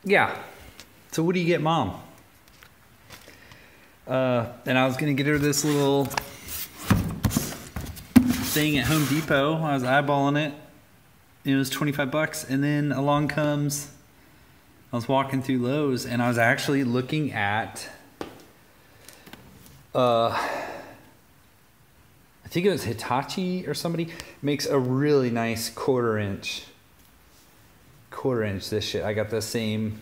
yeah. So what do you get Mom? And I was gonna get her this little thing at Home Depot. I was eyeballing it. It was 25 bucks. And then along comes, I was walking through Lowe's and I was actually looking at, I think it was Hitachi or somebody makes a really nice quarter inch this shit. I got the same,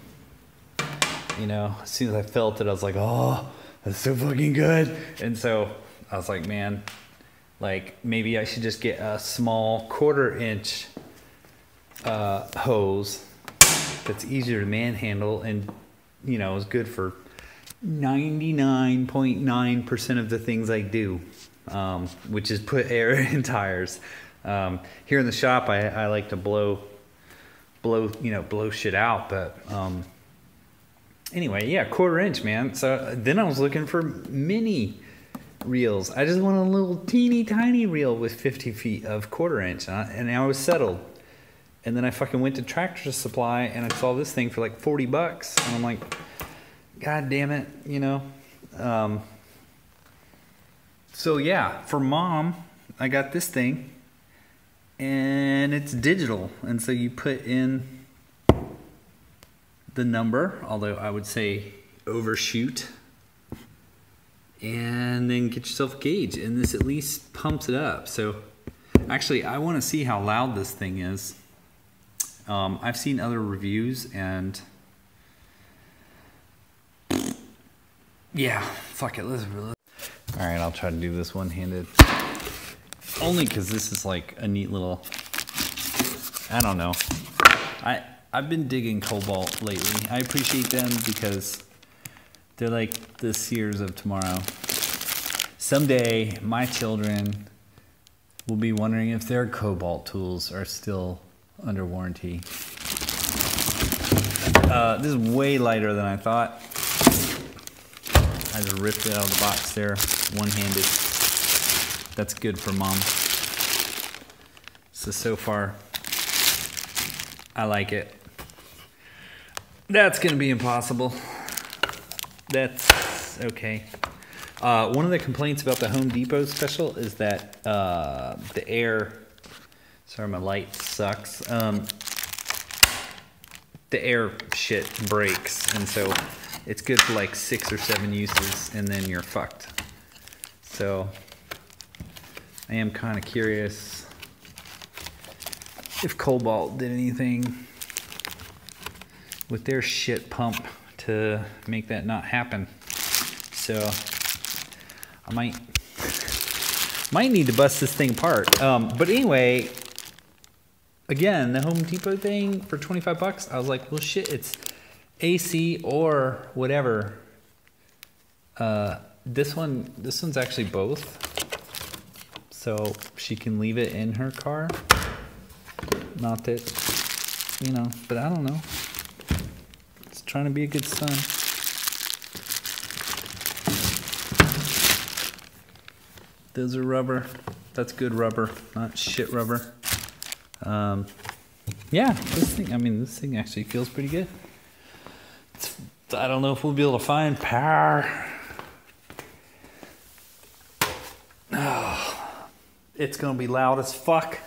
you know, as soon as I felt it, I was like, oh, that's so fucking good. And so I was like, man, like maybe I should just get a small quarter inch hose that's easier to manhandle and, you know, is good for 99.9% of the things I do, which is put air in tires. Here in the shop, I like to blow shit out, but anyway, yeah, quarter inch, man. So then I was looking for mini reels. I just want a little teeny tiny reel with 50 feet of quarter inch, and I was settled. And then I fucking went to Tractor Supply and I saw this thing for like 40 bucks, and I'm like, God damn it, you know. So yeah, for Mom, I got this thing, and it's digital, and so you put in the number, although I would say overshoot, and then get yourself a gauge, and this at least pumps it up. So actually I want to see how loud this thing is. I've seen other reviews, and yeah, fuck it, let's all right, I'll try to do this one-handed, only because this is like a neat little, I don't know, I've been digging Kobalt lately. I appreciate them because they're like the Sears of tomorrow. Someday my children will be wondering if their Kobalt tools are still under warranty. This is way lighter than I thought. I just ripped it out of the box there, one-handed. That's good for Mom. So far, I like it. That's gonna be impossible. That's okay. One of the complaints about the Home Depot special is that the air, sorry, my light sucks. The air shit breaks, and so it's good for like 6 or 7 uses, and then you're fucked. So I am kind of curious if Kobalt did anything with their shit pump to make that not happen. So I might need to bust this thing apart. But anyway, again, the Home Depot thing for 25 bucks, I was like, well shit, it's AC or whatever. This one's actually both. So she can leave it in her car. Not that, you know, but I don't know. It's trying to be a good son. Those are rubber. That's good rubber, not shit rubber. Yeah, this thing actually feels pretty good. I don't know if we'll be able to find power. Oh, it's gonna be loud as fuck.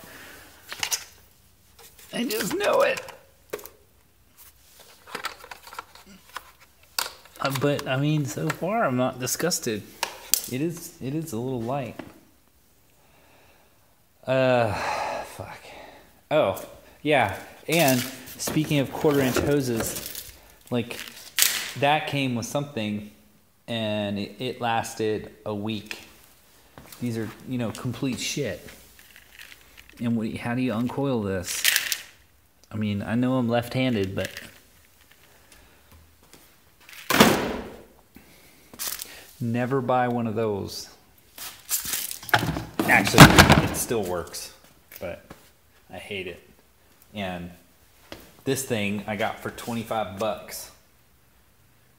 I just know it. But I mean, so far I'm not disgusted. It is a little light. Fuck. Oh, yeah. And speaking of quarter-inch hoses, like that came with something, and it lasted a week. These are, you know, complete shit. And how do you uncoil this? I mean, I know I'm left-handed, but never buy one of those. Actually, it still works, but I hate it. And this thing I got for 25 bucks.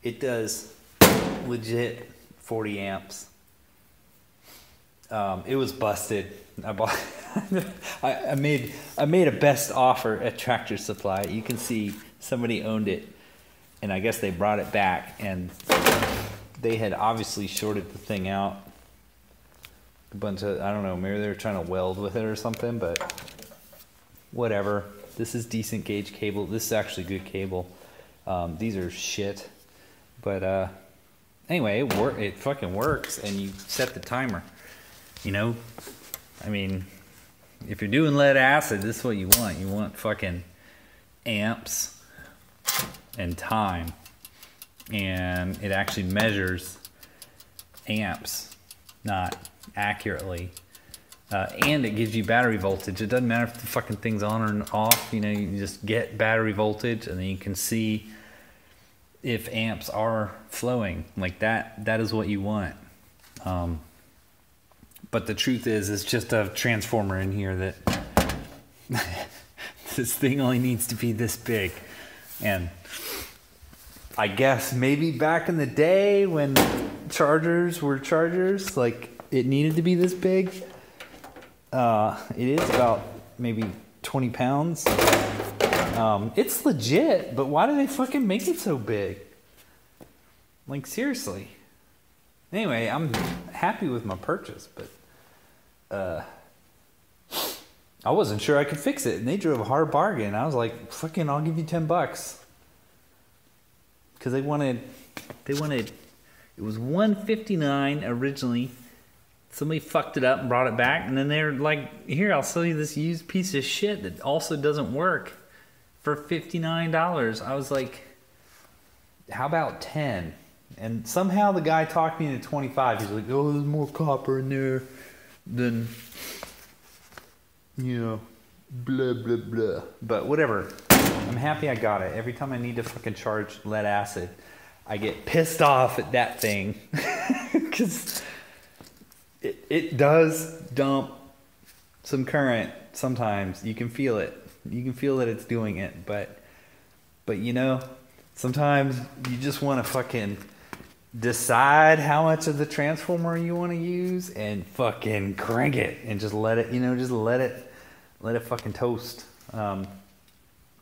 It does legit 40 amps. It was busted. I bought I made a best offer at Tractor Supply. You can see somebody owned it and I guess they brought it back, and they had obviously shorted the thing out. A bunch of, I don't know, maybe they were trying to weld with it or something, but whatever. This is decent gauge cable. This is actually good cable. These are shit. But anyway, it fucking works, and you set the timer. You know? I mean, if you're doing lead acid, this is what you want. You want fucking amps and time. And it actually measures amps, not accurately. And it gives you battery voltage. It doesn't matter if the fucking thing's on or off. You know, you just get battery voltage, and then you can see if amps are flowing. Like that is what you want. But the truth is, it's just a transformer in here that this thing only needs to be this big. And I guess maybe back in the day when chargers were chargers, like it needed to be this big. It is about maybe 20 pounds. It's legit, but why do they fucking make it so big? Like, seriously. Anyway, I'm happy with my purchase, but I wasn't sure I could fix it, and they drove a hard bargain. I was like, fucking, I'll give you $10. Because they wanted, it was $159 originally. Somebody fucked it up and brought it back, and then they're like, here, I'll sell you this used piece of shit that also doesn't work for $59. I was like, how about 10? And somehow the guy talked me into 25. He's like, oh, there's more copper in there than, you know, blah, blah, blah. But whatever. I'm happy I got it. Every time I need to fucking charge lead acid, I get pissed off at that thing. Because it does dump some current sometimes. You can feel it. You can feel that it's doing it. But you know, sometimes you just want to fucking decide how much of the transformer you want to use and fucking crank it and just let it, you know, just let it fucking toast.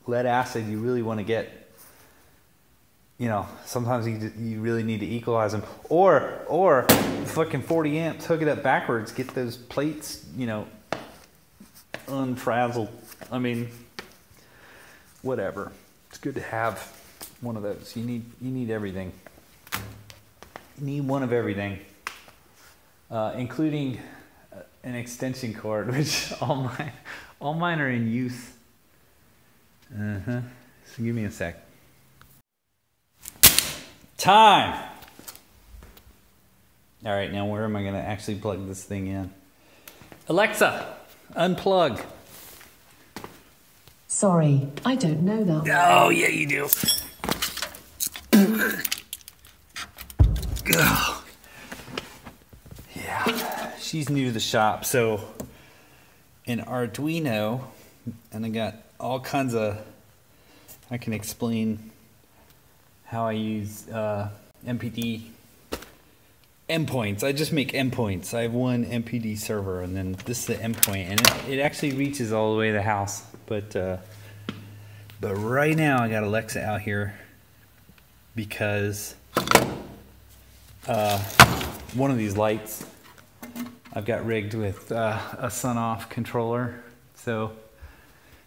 Lead acid, you really want to get, you know, sometimes you really need to equalize them, or fucking 40 amps, hook it up backwards, get those plates, you know, unfrazzled. I mean, whatever. It's good to have one of those. You need everything. You need one of everything, including an extension cord, which all mine are in use. So give me a sec. Time. All right, now where am I going to actually plug this thing in? Alexa, unplug. Sorry, I don't know that. Oh, yeah, you do. Yeah, she's new to the shop, so an Arduino, and I got all kinds of, I can explain how I use MPD endpoints. I just make endpoints. I have one MPD server, and then this is the endpoint, and it actually reaches all the way to the house. But right now I got Alexa out here because one of these lights I've got rigged with a sun off controller. So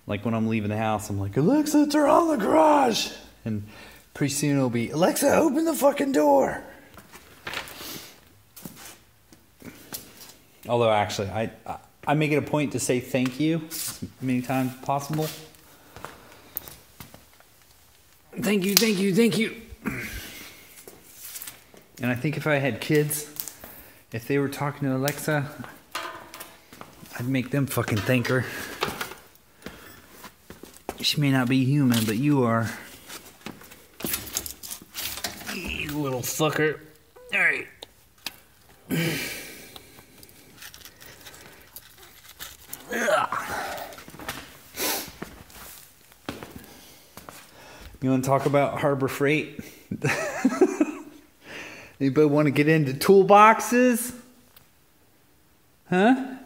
like when I'm leaving the house, I'm like, Alexa, turn on the garage. And pretty soon it'll be, Alexa, open the fucking door. Although actually, I make it a point to say thank you as many times as possible. Thank you, thank you, thank you. And I think if I had kids, if they were talking to Alexa, I'd make them fucking thank her. She may not be human, but you are. You little fucker. All right. You want to talk about Harbor Freight? Anybody want to get into toolboxes? Huh?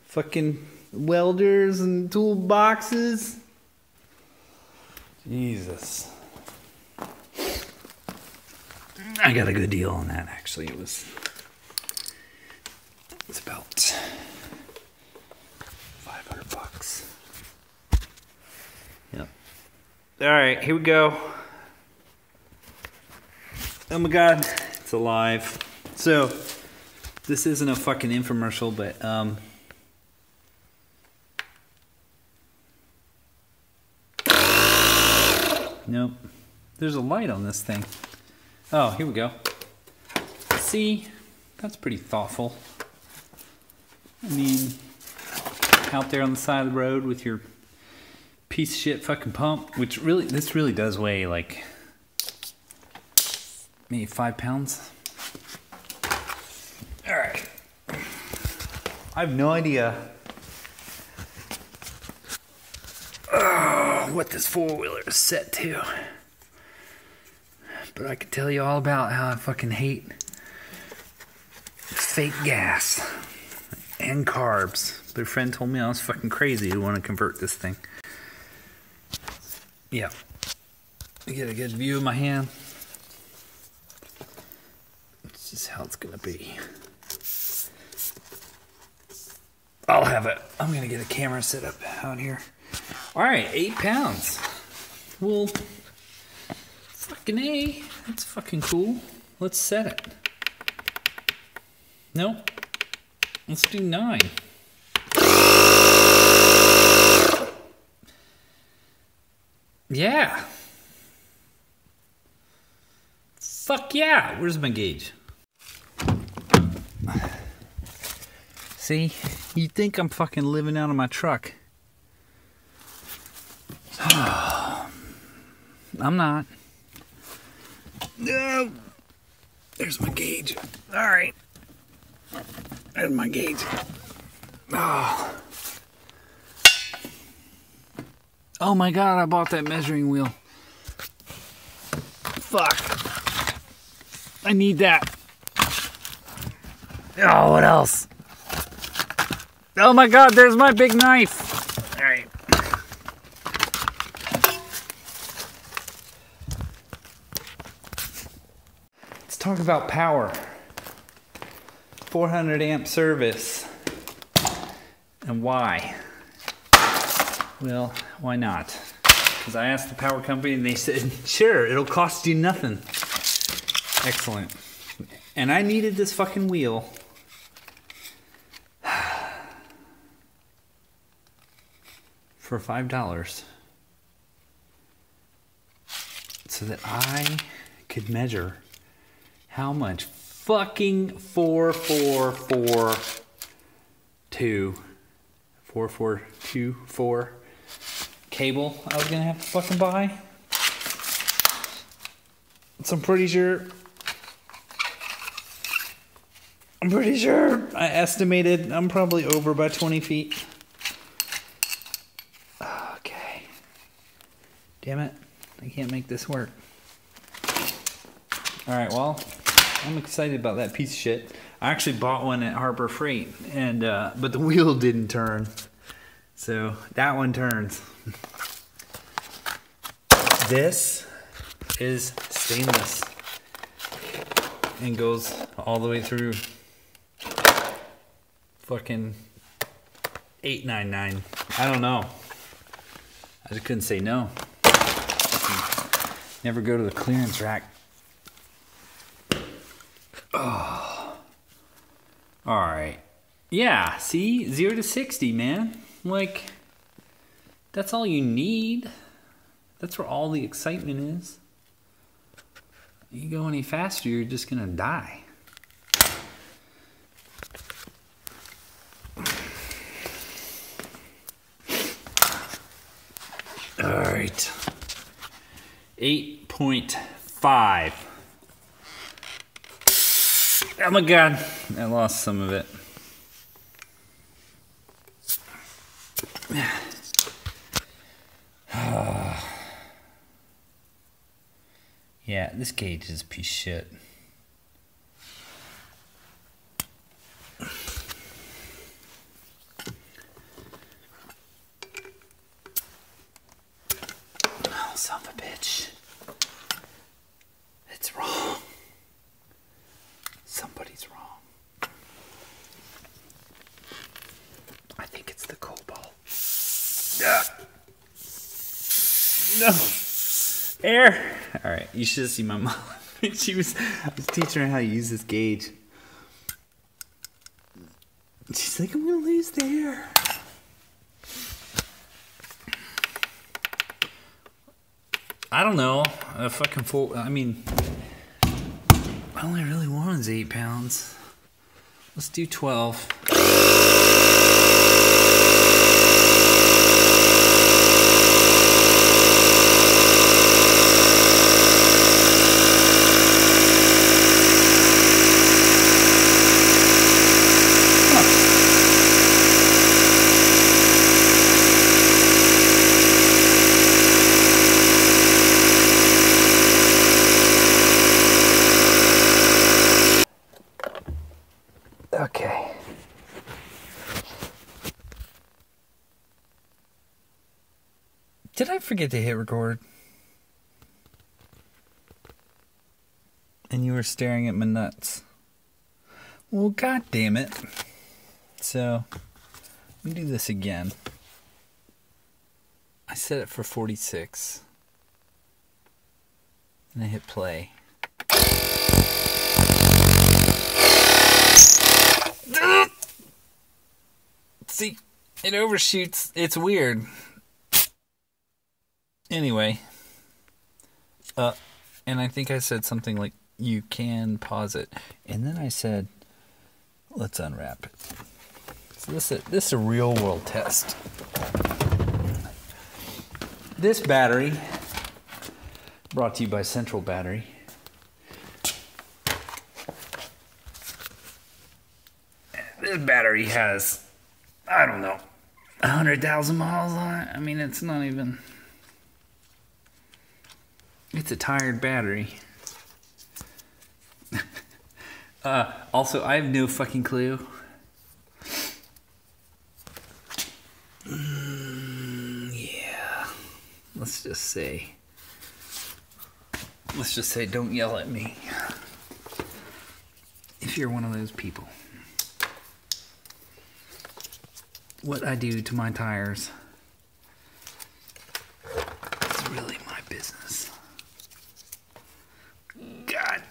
Fucking welders and toolboxes? Jesus. I got a good deal on that, actually. It's about $500. Yep. All right, here we go. Oh my God, it's alive. So, this isn't a fucking infomercial, but nope. There's a light on this thing. Oh, here we go. See? That's pretty thoughtful. I mean, out there on the side of the road with your piece of shit fucking pump, which really, this really does weigh like maybe 5 pounds. All right. I have no idea what this four-wheeler is set to. But I can tell you all about how I fucking hate fake gas and carbs. But a friend told me I was fucking crazy to want to convert this thing. Yeah. You get a good view of my hand. It's just how it's gonna be. I'll have it. I'm gonna get a camera set up out here. All right, 8 pounds. Well, fucking A. That's fucking cool. Let's set it. Nope. Let's do 9. Yeah. Fuck yeah. Where's my gauge? See? You think I'm fucking living out of my truck. I'm not. No. There's my gauge. All right. There's my gauge. Oh. Oh my God, I bought that measuring wheel. Fuck. I need that. Oh, what else? Oh my God, there's my big knife. All right. Let's talk about power. 400 amp service. And why? Well, why not? Because I asked the power company and they said, sure, it'll cost you nothing. Excellent. And I needed this fucking wheel. For $5. So that I could measure how much fucking 4424 cable I was gonna have to fucking buy. So I'm pretty sure I estimated I'm probably over by 20 feet. Okay. Damn it. I can't make this work. Alright, well, I'm excited about that piece of shit. I actually bought one at Harbor Freight, and but the wheel didn't turn. So that one turns. This is stainless and goes all the way through fucking 899. I don't know. I just couldn't say no. Never go to the clearance rack. Oh. Alright. Yeah, see? 0 to 60, man. Like, that's all you need. That's where all the excitement is. You go any faster, you're just gonna die. Alright. 8.5. Oh my God, I lost some of it. Yeah, this gauge is a piece of shit. son of a bitch. It's wrong. Somebody's wrong. I think it's the cobalt. No. Air. All right. You should have seen my mom. I was teaching her how to use this gauge. She's like, I'm going to lose the air. I don't know. A fucking full. I mean, I only really want is 8 pounds. Let's do 12. Okay. Did I forget to hit record? And you were staring at my nuts. Well, god damn it. So, let me do this again. I set it for 46. And I hit play. See, it overshoots. It's weird. Anyway. And I think I said something like, you can pause it. And then I said, let's unwrap it. So this is a real world test. This battery, brought to you by Central Battery. This battery has, I don't know, 100,000 miles on it. I mean, it's not even... It's a tired battery. Also, I have no fucking clue. Yeah. Let's just say, don't yell at me. If you're one of those people. What I do to my tires is really my business. God,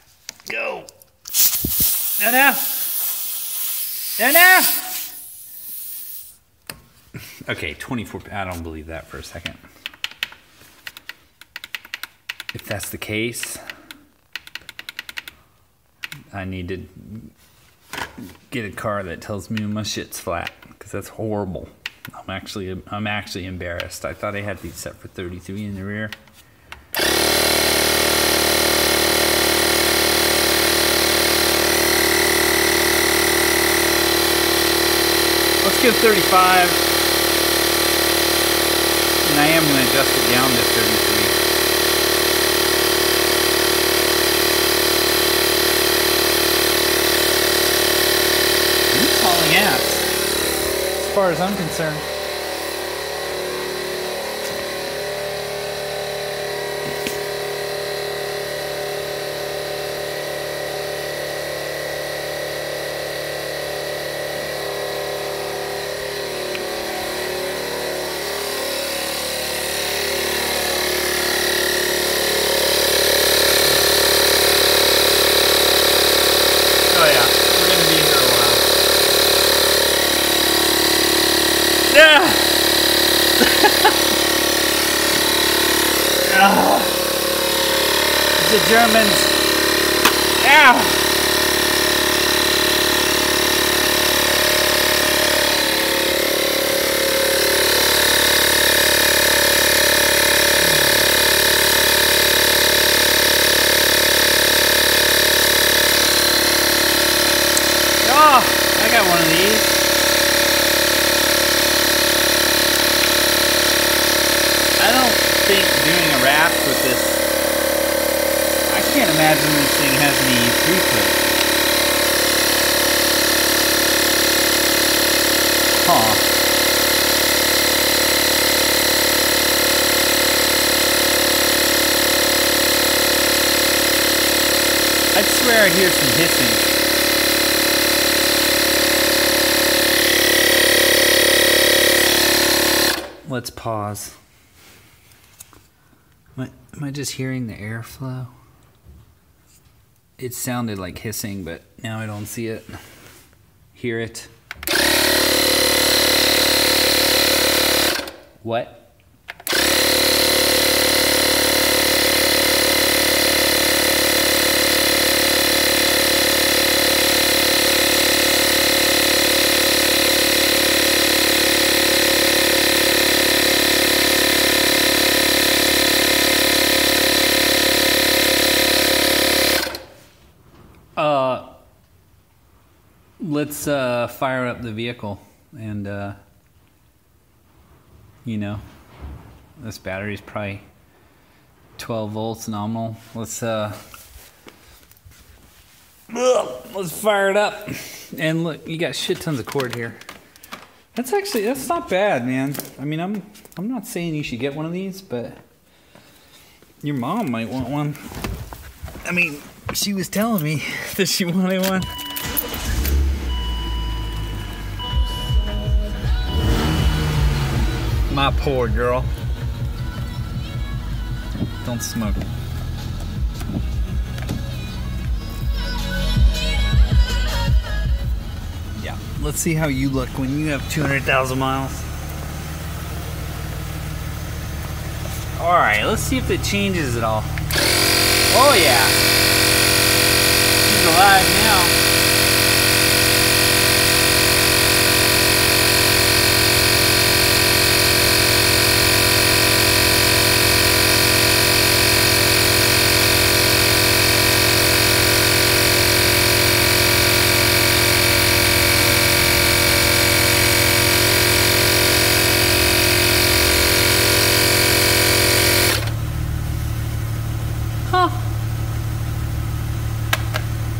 go. No, no. No, no. Okay, 24. I don't believe that for a second. If that's the case, I need to get a car that tells me my shit's flat, because that's horrible. I'm actually embarrassed. I thought I had these set for 33 in the rear. Let's give 35, and I am going to adjust it down to 33. It's hauling ass, as far as I'm concerned. The Germans. Ow! Oh, I got one of these. I don't think doing a wrap with this, I can't imagine this thing has any throughput. Huh. swear I hear some hissing. Let's pause. Am I just hearing the airflow? It sounded like hissing, but now I don't see it. Hear it. What? Let's fire up the vehicle and you know, this battery's probably 12 volts nominal. Let's fire it up. And look, you got shit tons of cord here. That's not bad, man. I mean, I'm not saying you should get one of these, but your mom might want one. I mean, she was telling me that she wanted one. My poor girl. Don't smoke. Yeah, let's see how you look when you have 200,000 miles. Alright, let's see if it changes at all. Oh yeah. She's alive now.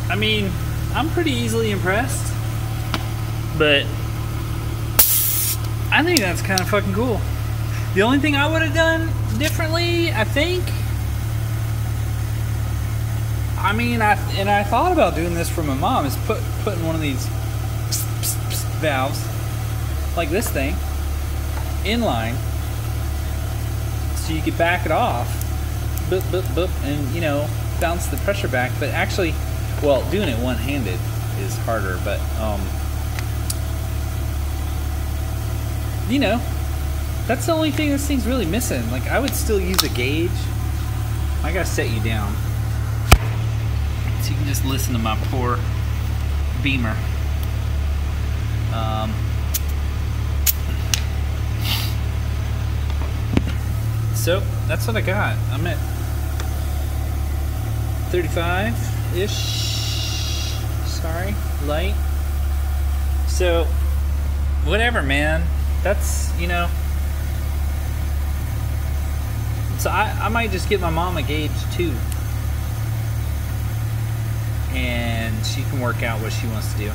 I mean, I'm pretty easily impressed, but I think that's kind of fucking cool. The only thing I would have done differently, I think, I mean, I thought about doing this for my mom, is putting one of these valves, like this thing, in line, so you could back it off, boop, boop, boop, and, you know, bounce the pressure back, but actually, well, doing it one-handed is harder, but, you know, that's the only thing this thing's really missing. Like, I would still use a gauge. I gotta set you down so you can just listen to my poor Beamer. So, that's what I got. I'm at 35-ish. Sorry, light. So, whatever, man. That's, you know. So I might just get my mom a gauge too. And she can work out what she wants to do.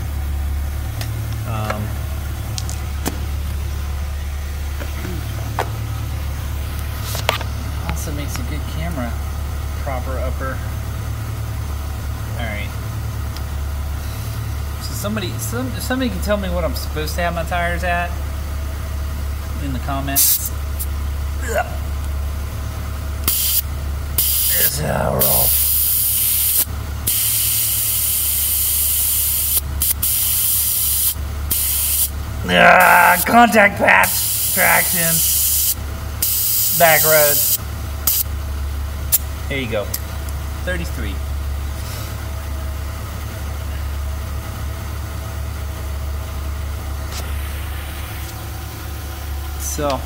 Also makes a good camera. Proper upper. Alright. So somebody can tell me what I'm supposed to have my tires at in the comments. There's how I roll. Contact patch traction. Back road. There you go. 33. So,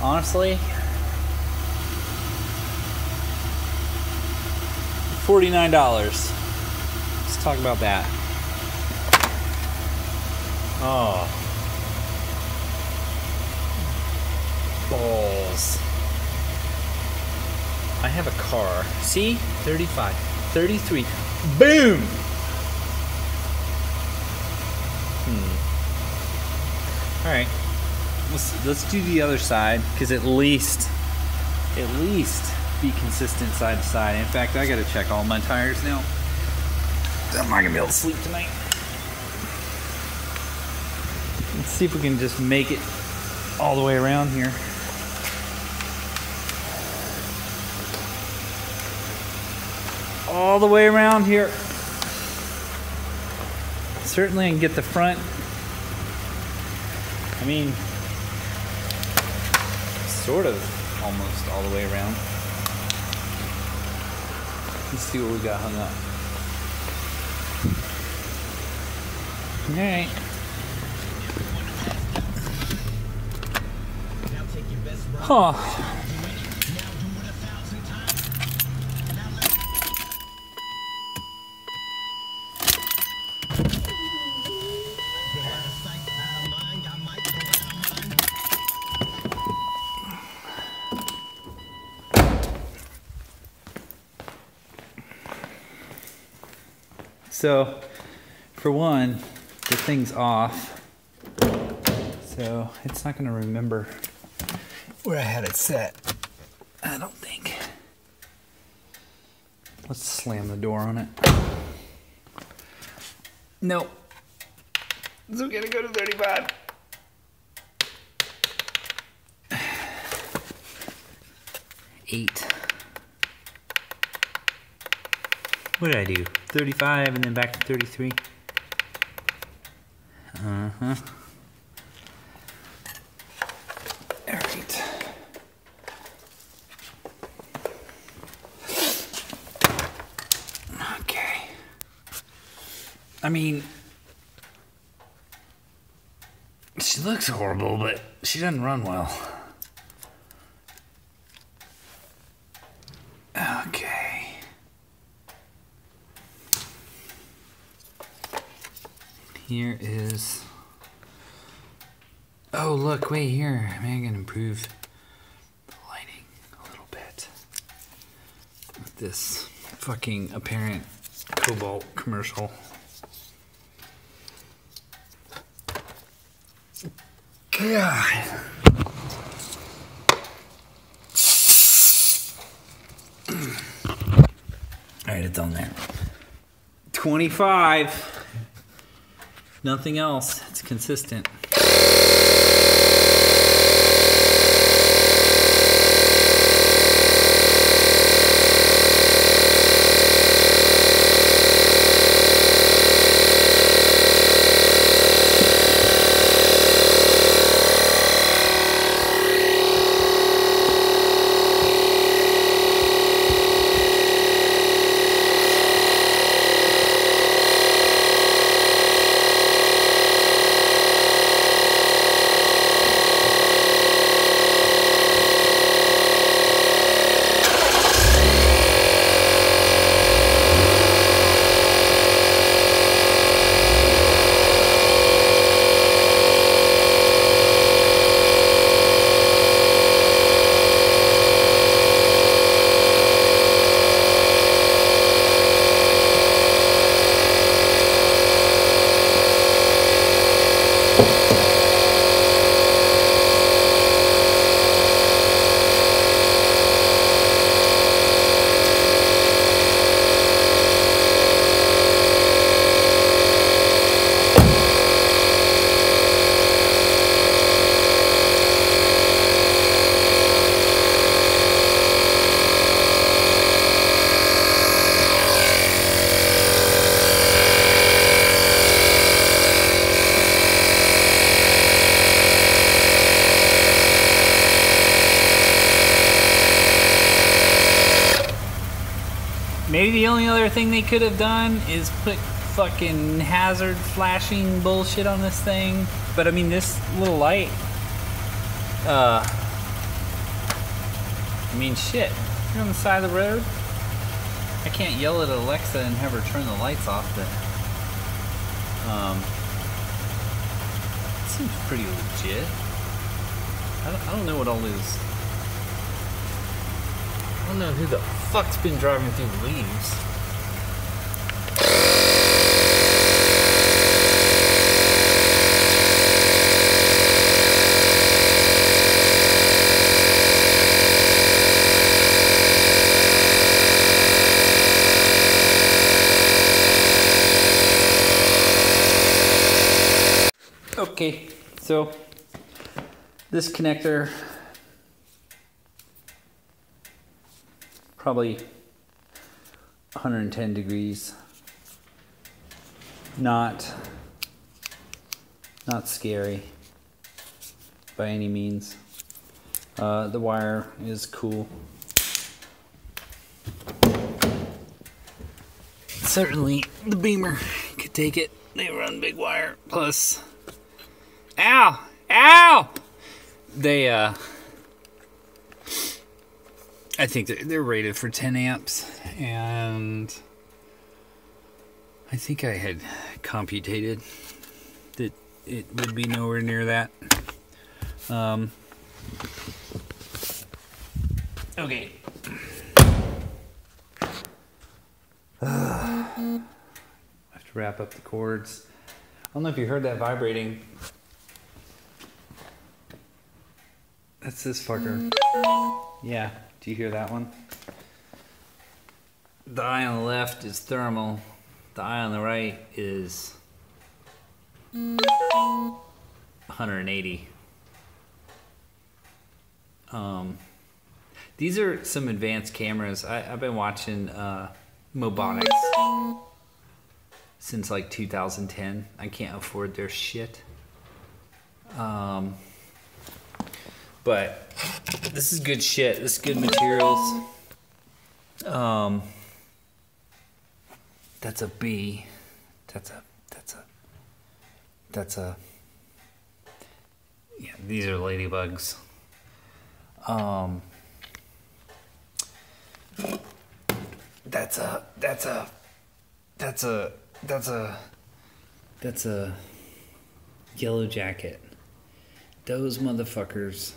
honestly, $49. Let's talk about that. Oh. Balls. I have a car. See? 35. 33. Boom! Alright. Let's do the other side, because at least be consistent side to side. In fact, I gotta check all my tires now. I'm not gonna be able to sleep tonight. Let's see if we can just make it all the way around here. All the way around here. Certainly I can get the front. I mean, sort of almost all the way around. Let's see what we got hung up. Alright. Huh. So, for one, the thing's off, so it's not going to remember where I had it set. I don't think. Let's slam the door on it. Nope. So we're going to go to 35. Eight. What did I do? 35 and then back to 33. Uh-huh. Alright. Okay. I mean, she looks horrible, but she doesn't run well. Okay. Here is... Oh, look, wait here. Maybe I can improve the lighting a little bit with this fucking apparent Kobalt commercial. God. Alright, it's on there. 25. Nothing else. It's consistent. Maybe the only other thing they could have done is put fucking hazard flashing bullshit on this thing. But I mean, this little light, I mean, shit. You're on the side of the road. I can't yell at Alexa and have her turn the lights off, but it seems pretty legit. I don't know what all this. I don't know who the fuck's been driving through the leaves. Okay, so this connector probably 110 degrees. Not scary by any means. The wire is cool. Certainly the Beamer could take it. They run big wire. Plus, ow! They I think they're rated for 10 amps, and I think I had computated that it would be nowhere near that. Okay. I have to wrap up the cords. I don't know if you heard that vibrating. That's this fucker. Yeah, do you hear that one? The eye on the left is thermal. The eye on the right is 180. These are some advanced cameras. I've been watching Mobonics since like 2010. I can't afford their shit. But this is good shit. This is good materials. That's a bee. That's a yeah, these are ladybugs. That's a yellow jacket. Those motherfuckers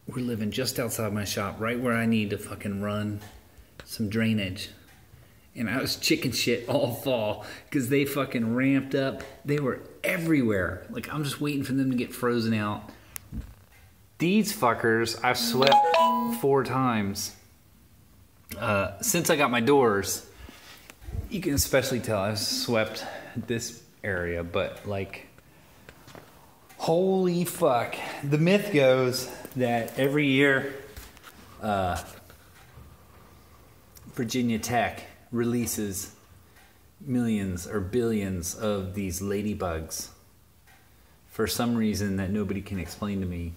were living just outside my shop, right where I need to fucking run some drainage. And I was chicken shit all fall because they fucking ramped up. They were everywhere. Like, I'm just waiting for them to get frozen out. These fuckers, I've swept 4 times since I got my doors. You can especially tell I've swept this area, but like, holy fuck. The myth goes that every year Virginia Tech releases millions or billions of these ladybugs for some reason that nobody can explain to me.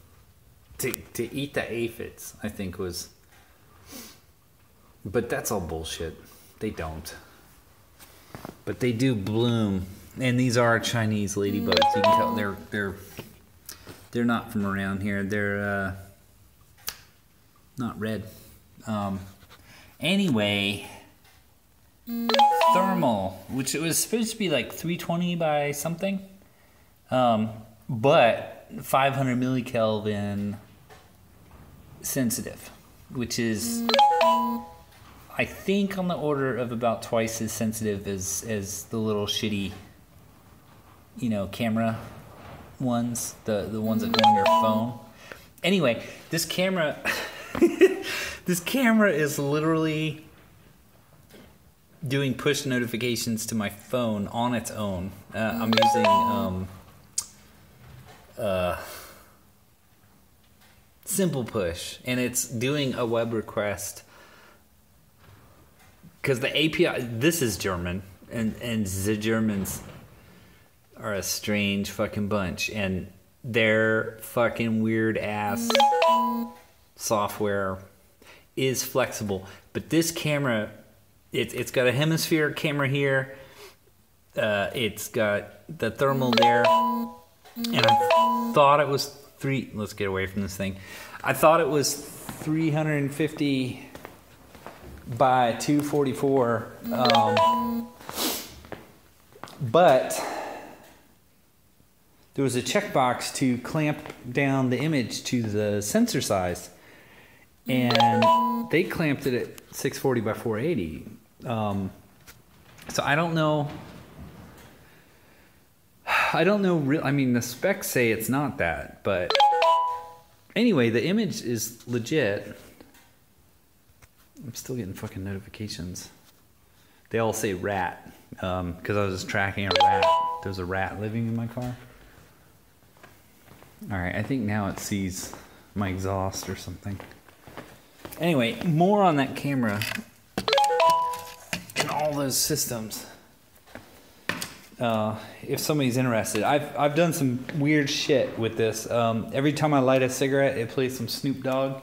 To eat the aphids, I think was... But that's all bullshit. They don't. But they do bloom. And these are Chinese ladybugs. You can tell they're not from around here. They're not red. Anyway, thermal, which it was supposed to be like 320 by something, but 500 millikelvin sensitive, which is, I think, on the order of about twice as sensitive as the little shitty, you know, camera ones, the ones that go on your phone. Anyway, this camera this camera is literally doing push notifications to my phone on its own. I'm using Simple Push, and it's doing a web request because the API, this is German, and the Germans are a strange fucking bunch, and their fucking weird ass software is flexible. But this camera, it's got a hemisphere camera here, it's got the thermal there, and I thought it was let's get away from this thing. I thought it was 350 by 244, but there was a checkbox to clamp down the image to the sensor size, and they clamped it at 640 by 480. So I don't know. I mean, the specs say it's not that, but anyway, the image is legit. I'm still getting fucking notifications. They all say rat, because I was just tracking a rat. There's a rat living in my car. All right, I think now it sees my exhaust or something. Anyway, more on that camera and all those systems. If somebody's interested, I've done some weird shit with this. Every time I light a cigarette, it plays some Snoop Dogg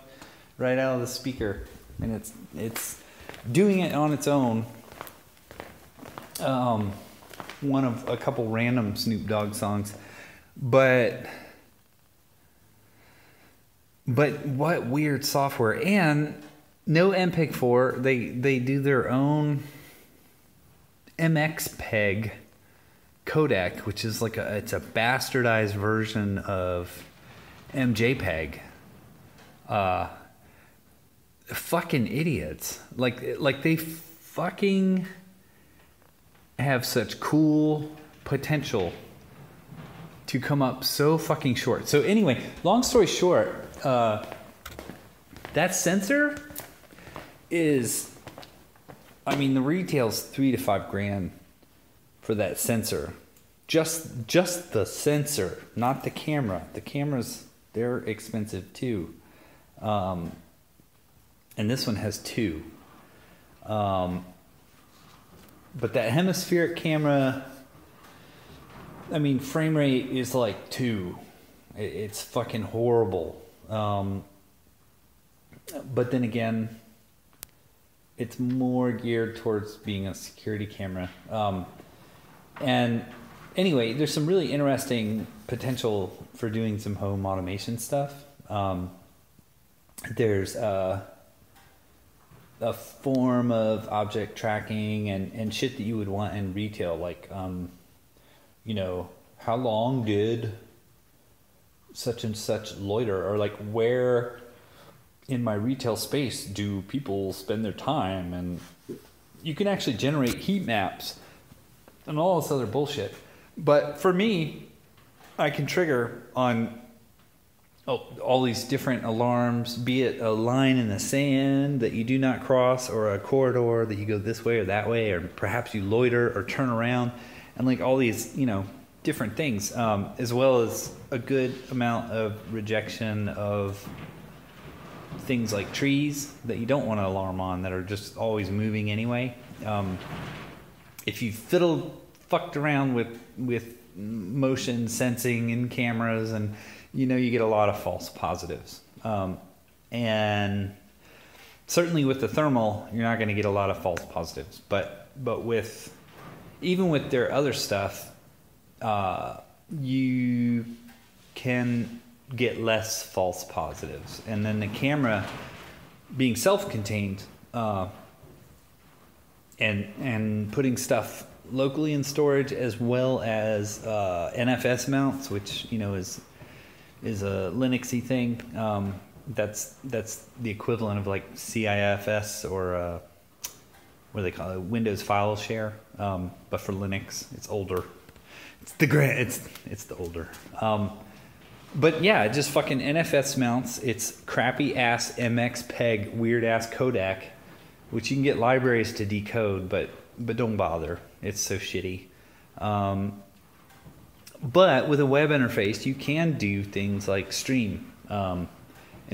right out of the speaker, and it's doing it on its own. One of a couple random Snoop Dogg songs, but what weird software, and no MPEG-4. They do their own MXPEG codec, which is like it's a bastardized version of MJPEG. Fucking idiots. Like they fucking have such cool potential to come up so fucking short. So anyway, long story short, that sensor is, I mean, the retail's $3,000 to $5,000 for that sensor. Just the sensor, not the camera. The cameras, they're expensive too. And this one has two. But that hemispheric camera, I mean, frame rate is like 2. It's fucking horrible. But then again, it's more geared towards being a security camera. And anyway, there's some really interesting potential for doing some home automation stuff. There's a form of object tracking and shit that you would want in retail, like, you know, how long did such and such loiter, or like where in my retail space do people spend their time, and you can actually generate heat maps and all this other bullshit. But for me, I can trigger on all these different alarms, be it a line in the sand that you do not cross, or a corridor that you go this way or that way, or perhaps you loiter or turn around, and like all these, you know, different things, as well as a good amount of rejection of things like trees that you don't want to alarm on, that are just always moving anyway. If you fucked around with motion sensing in cameras, and you know, you get a lot of false positives. And certainly with the thermal, you're not going to get a lot of false positives. But with, even with their other stuff, you can get less false positives. And then the camera being self-contained, and putting stuff locally in storage, as well as NFS mounts, which, you know, is a Linuxy thing. That's the equivalent of like CIFS, or what do they call it, Windows File Share, but for Linux. It's older. It's the older. But yeah, just fucking NFS mounts. It's crappy ass MXPEG weird ass codec, which you can get libraries to decode, but don't bother. It's so shitty. But with a web interface, you can do things like stream, and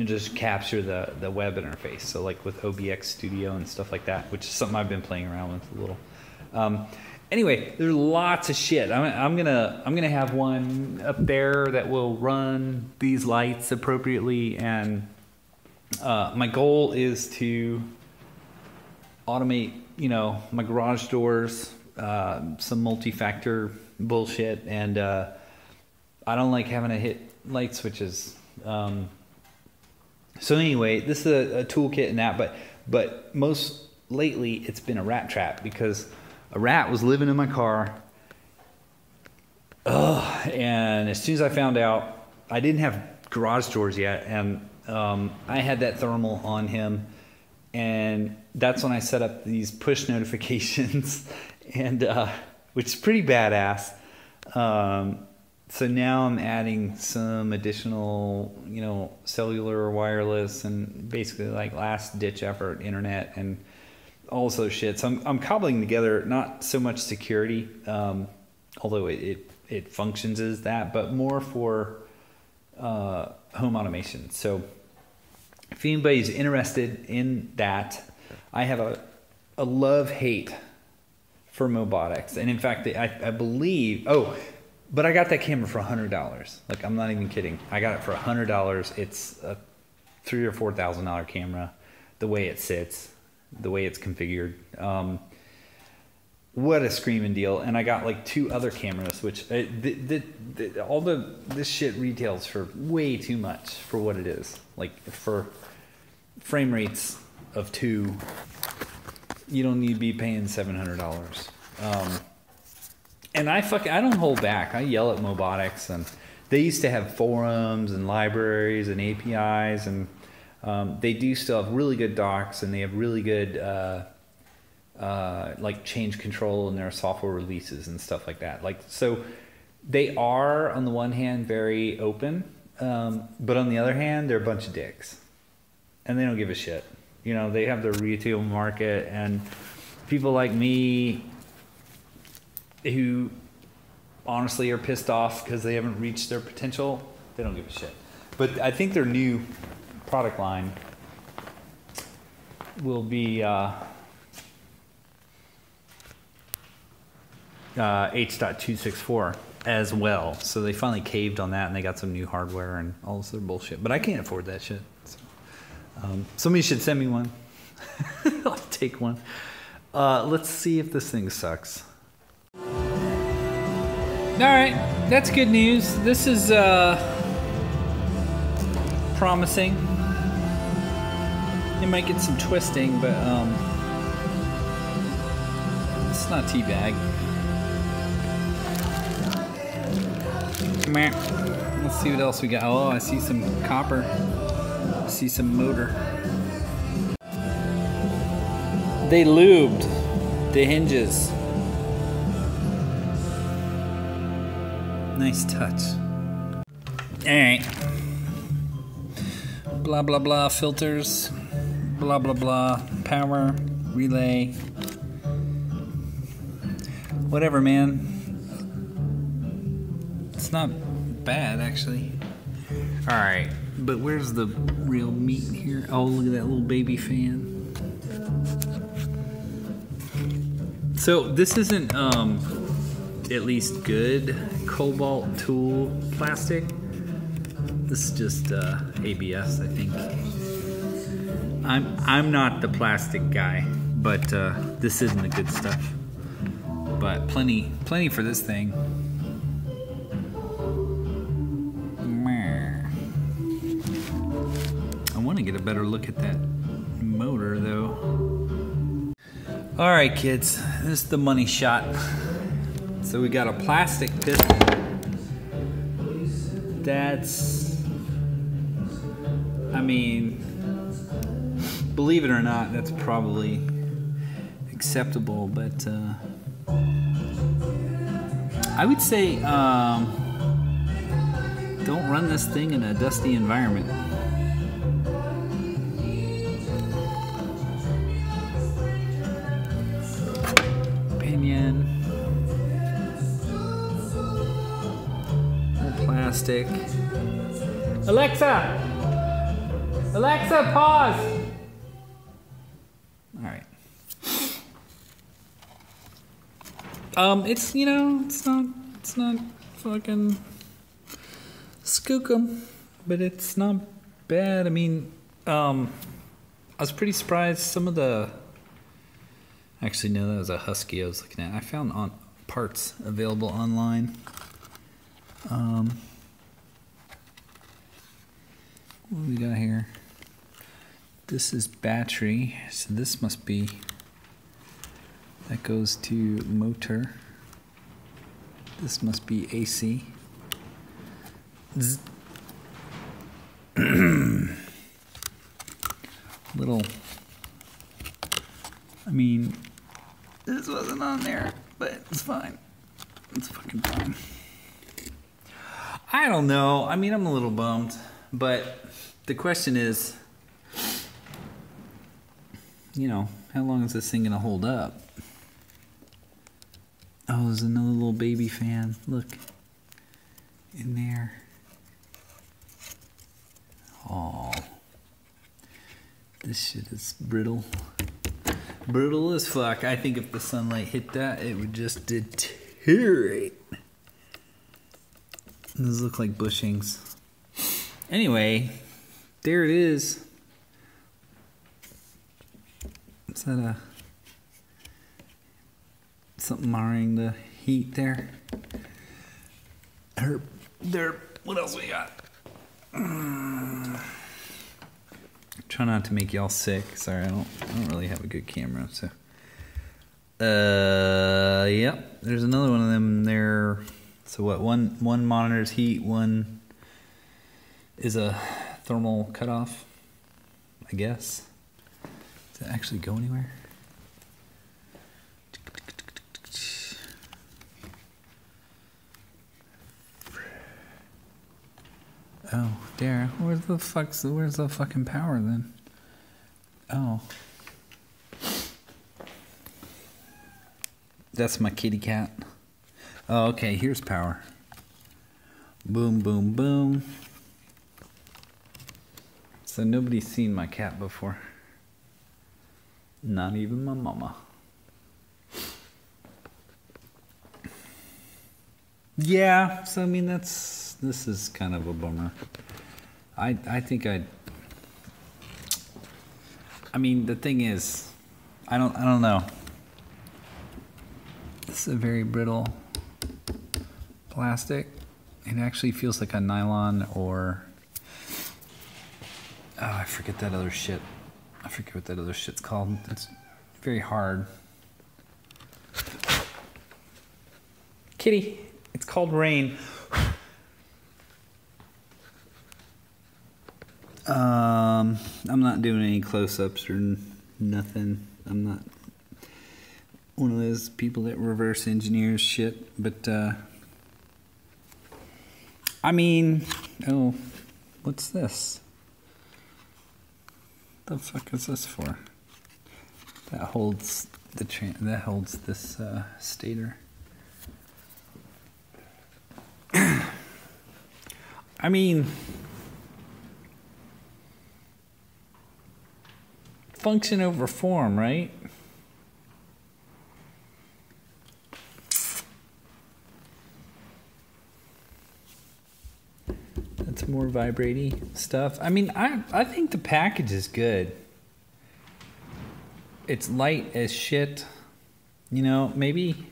just capture the web interface. So like with OBX Studio and stuff like that, which is something I've been playing around with a little. Anyway, there's lots of shit. I'm gonna have one up there that will run these lights appropriately, and my goal is to automate, you know, my garage doors, some multi-factor bullshit, and I don't like having to hit light switches. So anyway, this is a toolkit and that, but most lately it's been a rat trap, because a rat was living in my car. And as soon as I found out, I didn't have garage doors yet, and I had that thermal on him, and that's when I set up these push notifications, and which is pretty badass. So now I'm adding some additional, you know, cellular or wireless, and basically like last ditch effort internet and all this other shit. So I'm cobbling together not so much security, although it functions as that, but more for home automation. So if anybody's interested in that, I have a love-hate for Mobotics. And in fact, I believe, but I got that camera for $100. Like, I'm not even kidding. I got it for $100. It's a $3,000 or $4,000 camera, the way it sits, the way it's configured. What a screaming deal. And I got like 2 other cameras, which this shit retails for way too much for what it is. Like, for frame rates of 2, you don't need to be paying $700. And I don't hold back. I yell at Mobotics, and they used to have forums and libraries and APIs, and they do still have really good docs, and they have really good like change control in their software releases and stuff like that. Like, so they are on the one hand very open, but on the other hand they're a bunch of dicks, and they don't give a shit. You know, they have their retail market, and people like me who honestly are pissed off because they haven't reached their potential, they don't give a shit. But I think their new product line will be H.264 as well. So they finally caved on that, and they got some new hardware and all this other bullshit. But I can't afford that shit. So, somebody should send me one. I'll take one. Let's see if this thing sucks. Alright, that's good news. This is promising. You might get some twisting, but it's not teabag. Let's see what else we got. Oh, I see some copper. I see some motor. They lubed the hinges. Nice touch. Alright. Blah blah blah filters. Blah blah blah power relay. Whatever, man. It's not bad, actually. Alright, but where's the real meat here? Oh, look at that little baby fan. So this isn't at least good cobalt tool plastic. This is just ABS, I think. I'm not the plastic guy, but this isn't the good stuff. But plenty for this thing. I want to get a better look at that motor, though. All right, kids, this is the money shot. So we got a plastic piston. That's, I mean, believe it or not, that's probably acceptable, but I would say don't run this thing in a dusty environment. Pinion. Plastic. Alexa! Alexa, pause! Alright. It's, you know, it's not fucking skookum, but it's not bad. I mean, I was pretty surprised some of the, actually no, that was a Husky I was looking at. I found parts available online. What do we got here? This is battery, so this must be, that goes to motor. This must be AC. Little, I mean, this wasn't on there, but it's fine. It's fucking fine. I don't know. I mean, I'm a little bummed, but the question is, you know, how long is this thing gonna hold up? Oh, there's another little baby fan. Look in there. Oh, this shit is brittle. Brittle as fuck. I think if the sunlight hit that, it would just deteriorate. Those look like bushings. Anyway, there it is. Is that something marring the heat there? There. What else we got? Try not to make y'all sick. Sorry, I don't really have a good camera, so. Yep. There's another one of them there. So what? One monitors heat, one is a thermal cutoff, I guess. Does it actually go anywhere? Oh, there. Where's the fucking power then? Oh. That's my kitty cat. Oh, okay, here's power. Boom, boom, boom. So nobody's seen my cat before. Not even my mama. Yeah, so I mean this is kind of a bummer. I think I mean the thing is I don't know. This is a very brittle plastic. It actually feels like a nylon or I forget that other shit. I forget what that other shit's called. It's very hard. Kitty, it's called rain. I'm not doing any close-ups or nothing. I'm not one of those people that reverse engineers shit, but I mean, oh, what's this? The fuck is this for? That holds this stator. I mean, function over form, right? That's more vibraty stuff. I mean, I think the package is good. It's light as shit. You know, maybe.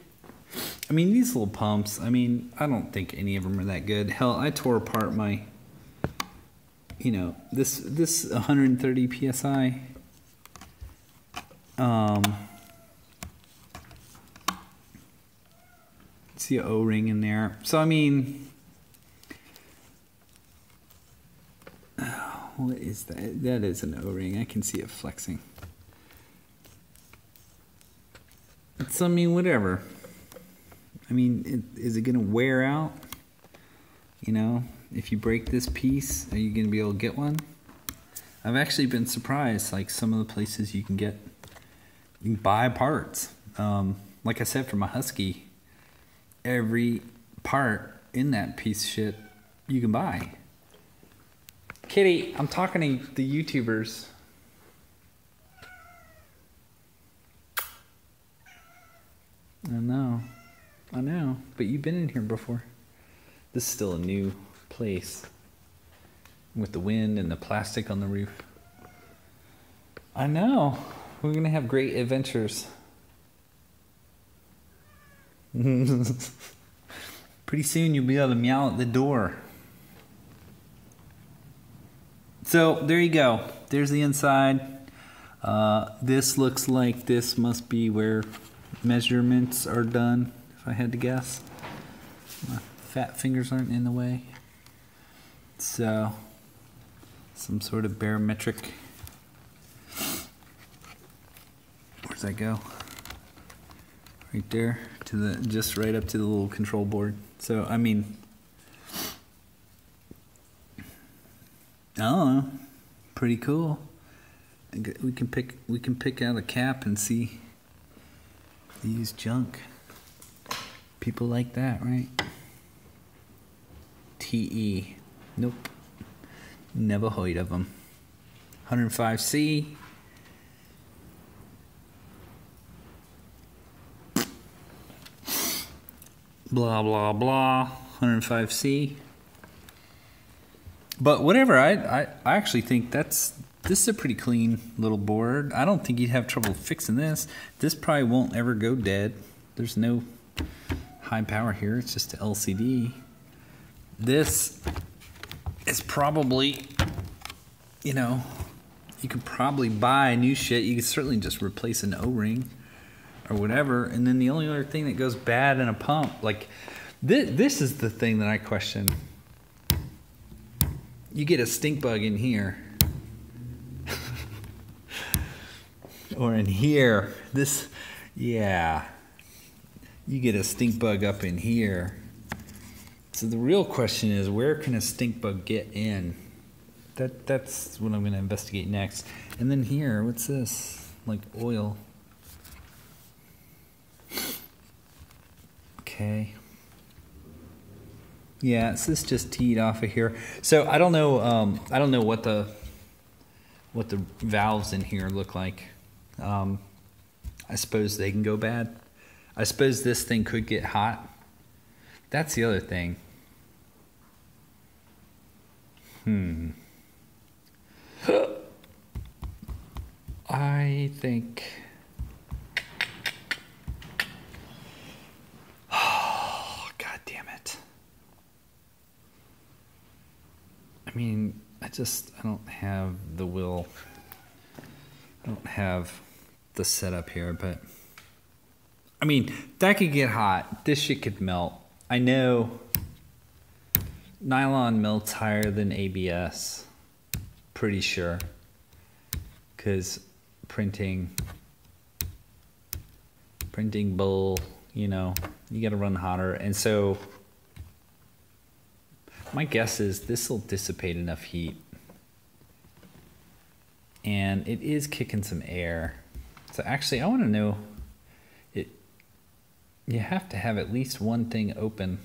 I mean, these little pumps, I mean, I don't think any of them are that good. Hell, I tore apart my, you know, this 130 PSI. See an O-ring in there. So, I mean, what is that? That is an O-ring. I can see it flexing. It's, I mean, whatever. I mean, is it going to wear out? You know, if you break this piece, are you going to be able to get one? I've actually been surprised, like some of the places you can buy parts. Like I said, for my Husky, every part in that piece of shit you can buy. Kitty, I'm talking to the YouTubers. I know, but you've been in here before. This is still a new place with the wind and the plastic on the roof. I know. We're gonna have great adventures. Pretty soon you'll be able to meow at the door. So there you go. There's the inside. This looks like this must be where measurements are done, if I had to guess. My fat fingers aren't in the way. So, some sort of barometric. Where's that go? Right there, to the just right up to the little control board. So, I mean, I don't know. Pretty cool. We can pick out a cap and see. They use junk. People like that, right? TE. Nope. Never heard of them. 105C. Blah, blah, blah. 105C. But whatever, I actually think this is a pretty clean little board. I don't think you'd have trouble fixing this. This probably won't ever go dead. There's no high power here. It's just an LCD. This is probably, you know, you could probably buy new shit. You could certainly just replace an O-ring or whatever. And then the only other thing that goes bad in a pump, like this is the thing that I question. You get a stink bug in here. Or in here. This, yeah. You get a stink bug up in here. So the real question is, where can a stink bug get in? That's what I'm going to investigate next. And then here, what's this? Like oil. Okay. Yeah, so this just teed off of here. So I don't know what the valves in here look like. I suppose they can go bad. I suppose this thing could get hot. That's the other thing. I think. Oh, God damn it. I mean, I don't have the will. I don't have the setup here, but I mean, that could get hot. This shit could melt. I know nylon melts higher than ABS. Pretty sure. Because printing bull, you know, you got to run hotter. And so my guess is this will dissipate enough heat. And it is kicking some air. So actually, I want to know, you have to have at least one thing open,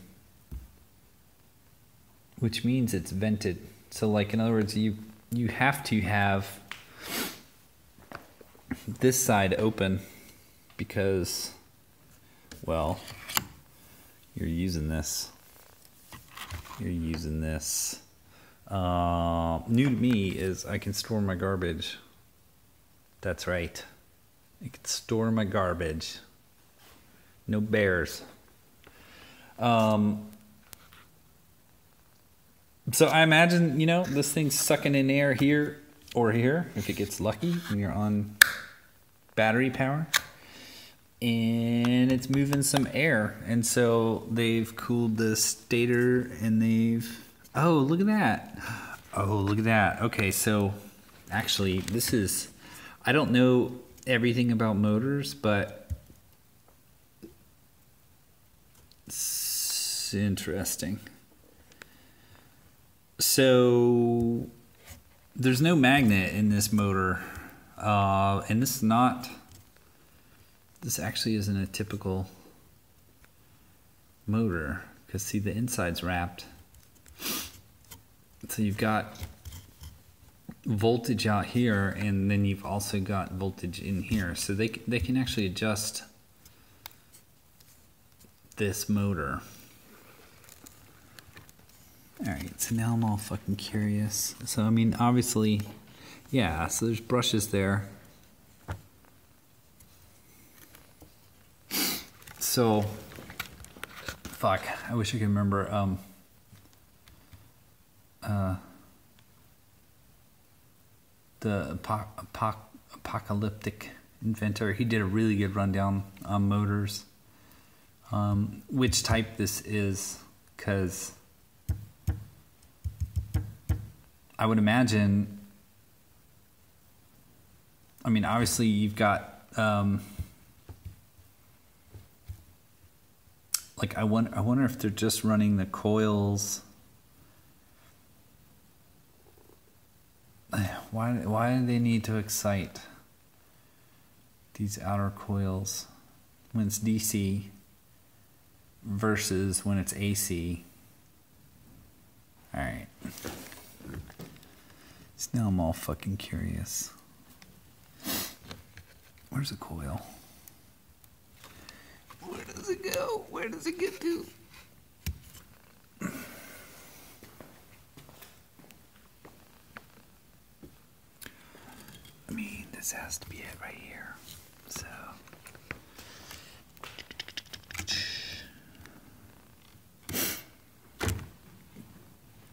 which means it's vented. So like, in other words, you have to have this side open because, well, you're using this. New to me is I can store my garbage. That's right. I can store my garbage. No bears. So I imagine, you know, this thing's sucking in air here or here if it gets lucky when you're on battery power. And it's moving some air. And so they've cooled the stator and they've... Oh, look at that. Oh, look at that. Okay, so actually this is... I don't know everything about motors, but it's interesting. So there's no magnet in this motor, and this actually isn't a typical motor, because see, the inside's wrapped. So you've got voltage out here, and then you've also got voltage in here. So they can actually adjust this motor. Alright, so now I'm all fucking curious. So I mean, obviously, yeah, so there's brushes there. So, fuck, I wish I could remember, the apocalyptic inventor. He did a really good rundown on motors. Which type this is, because I would imagine, I mean, obviously you've got, like, I wonder if they're just running the coils. Why do they need to excite these outer coils when it's DC versus when it's AC? All right. So now I'm all fucking curious. Where's the coil? Where does it go? Where does it get to? I mean, this has to be it right here. So.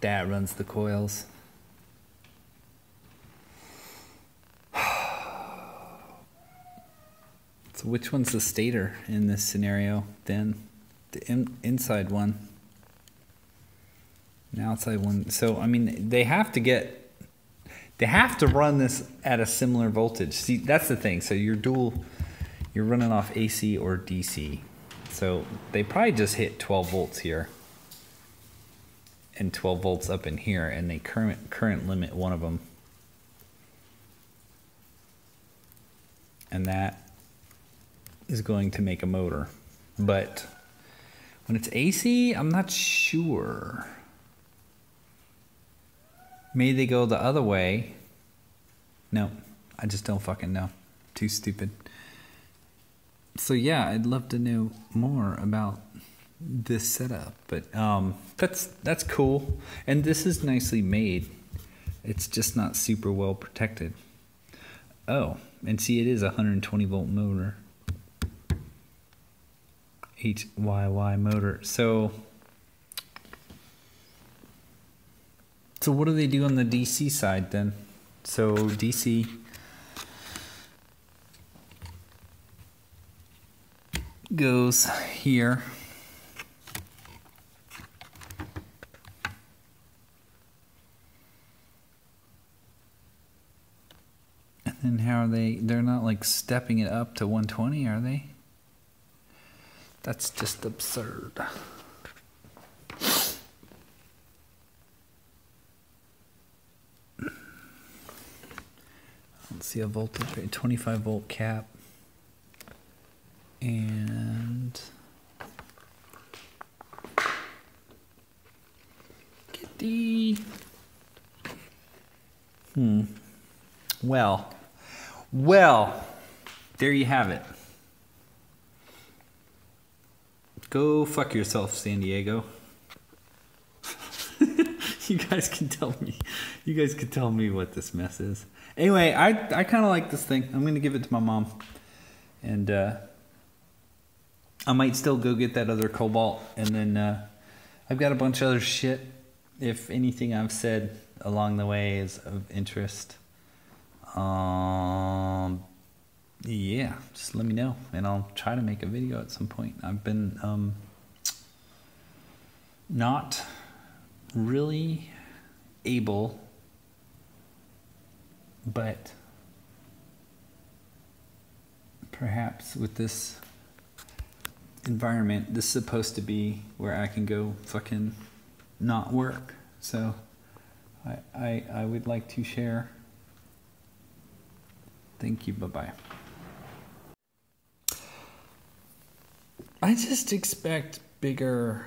That runs the coils. So which one's the stator in this scenario then? The inside one. The outside one. So, I mean, they have to run this at a similar voltage. See, that's the thing. So you're running off AC or DC. So they probably just hit 12 volts here. And 12 volts up in here, and they current limit one of them. And that is going to make a motor. But when it's AC, I'm not sure. Maybe they go the other way. No, I just don't fucking know. Too stupid. So yeah, I'd love to know more about this setup, but that's cool, and this is nicely made. It's just not super well protected. Oh, and see, it is a 120 volt motor, HYY motor. So what do they do on the DC side then? So DC goes here. And how are they? They're not like stepping it up to 120, are they? That's just absurd. I don't see a voltage rate. 25 volt cap. And get the Well, there you have it. Go fuck yourself, San Diego. You guys can tell me. You guys can tell me what this mess is. Anyway, I kind of like this thing. I'm gonna give it to my mom, and I might still go get that other cobalt, and then I've got a bunch of other shit. If anything I've said along the way is of interest. Yeah, just let me know, and I'll try to make a video at some point. I've been not really able, but perhaps with this environment, this is supposed to be where I can go fucking not work. So I would like to share. Thank you. Bye-bye. I just expect bigger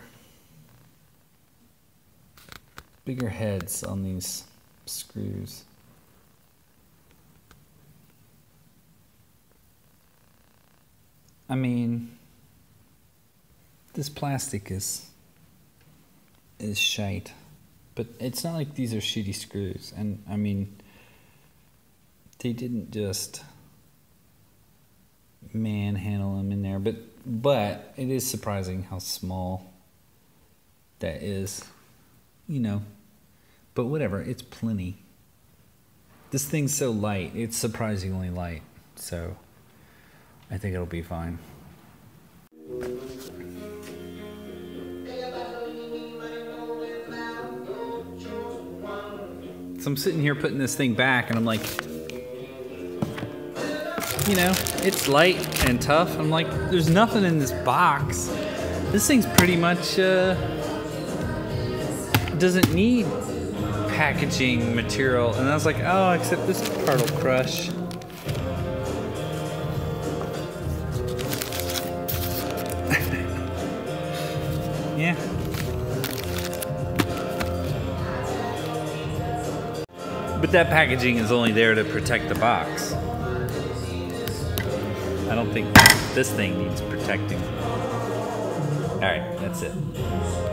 heads on these screws. I mean, this plastic is shite, but it's not like these are shitty screws. And I mean, they didn't just manhandle them in there, but it is surprising how small that is, you know. But whatever, it's plenty. This thing's so light, it's surprisingly light, so I think it'll be fine. So I'm sitting here putting this thing back, and I'm like, you know, it's light and tough. I'm like, there's nothing in this box. This thing's pretty much doesn't need packaging material. And I was like, oh, except this part will crush. Yeah. But that packaging is only there to protect the box. I don't think this thing needs protecting. All right, that's it.